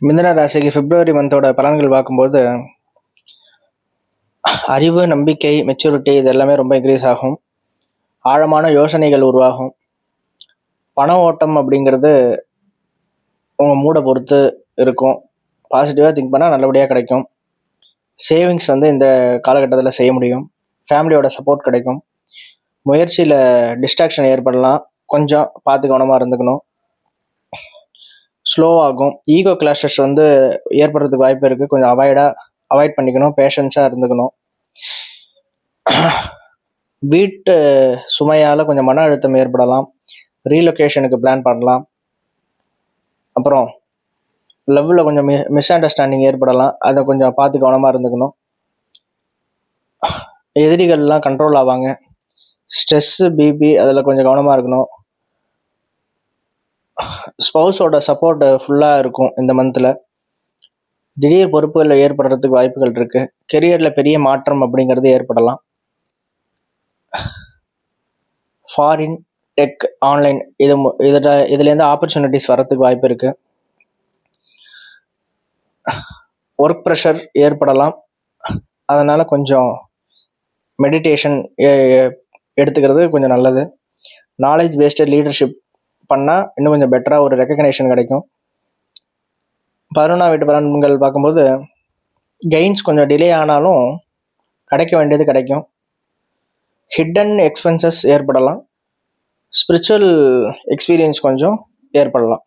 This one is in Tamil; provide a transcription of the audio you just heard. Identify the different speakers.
Speaker 1: மிதுன ராசிக்கு பிப்ரவரி மந்தோட பலன்கள் பார்க்கும்போது அறிவு, நம்பிக்கை, மெச்சூரிட்டி இது எல்லாமே ரொம்ப இன்க்ரீஸ் ஆகும். ஆழமான யோசனைகள் உருவாகும். பண ஓட்டம் அப்படிங்கிறது உங்கள் மூடை பொறுத்து இருக்கும். பாசிட்டிவாக திங்க் பண்ணால் நல்லபடியாக கிடைக்கும். சேவிங்ஸ் இந்த காலகட்டத்தில் செய்ய முடியும். ஃபேமிலியோட சப்போர்ட் கிடைக்கும். முயற்சியில் டிஸ்ட்ராக்ஷன் ஏற்படலாம், கொஞ்சம் பார்த்து கவனமாக இருந்துக்கணும். ஸ்லோவாகும். ஈகோ கிளாஷஸ் ஏற்படுறதுக்கு வாய்ப்பு இருக்குது. கொஞ்சம் அவாய்ட் பண்ணிக்கணும். பேஷன்ஸாக இருந்துக்கணும். வீட்டு சுமையால் கொஞ்சம் மன அழுத்தம் ஏற்படலாம். ரீலொகேஷனுக்கு பிளான் பண்ணலாம். அப்புறம் லவ்வில் கொஞ்சம் மிஸ் அண்டர்ஸ்டாண்டிங் ஏற்படலாம். அதை கொஞ்சம் பார்த்து கவனமாக இருந்துக்கணும். எதிரிகள்லாம் கண்ட்ரோல் ஆவாங்க. ஸ்ட்ரெஸ்ஸு, பிபி அதில் கொஞ்சம் கவனமாக இருக்கணும். ஸ்பௌஸோட சப்போர்ட் ஃபுல்லாக இருக்கும் இந்த மந்தில். திடீர் பொறுப்புகளில் ஏற்படுறதுக்கு வாய்ப்புகள் இருக்குது. கெரியரில் பெரிய மாற்றம் அப்படிங்கிறது ஏற்படலாம். ஃபாரின், டெக், ஆன்லைன் இதுலேருந்து ஆப்பர்ச்சுனிட்டிஸ் வரத்துக்கு வாய்ப்பு இருக்குது. ஒர்க் ப்ரெஷர் ஏற்படலாம். அதனால் கொஞ்சம் மெடிடேஷன் எடுத்துக்கிறது கொஞ்சம் நல்லது. நாலேஜ் பேஸ்டு லீடர்ஷிப் பண்ணால் இன்னும் கொஞ்சம் பெட்டராக ஒரு ரெக்கக்னேஷன் கிடைக்கும். 11ஆம் வீட்டு பலன்கள் பார்க்கும்போது கெயின்ஸ் கொஞ்சம் டிலே ஆனாலும் கிடைக்க வேண்டியது கிடைக்கும். ஹிடன் எக்ஸ்பென்சஸ் ஏற்படலாம். ஸ்பிரிச்சுவல் எக்ஸ்பீரியன்ஸ் கொஞ்சம் ஏற்படலாம்.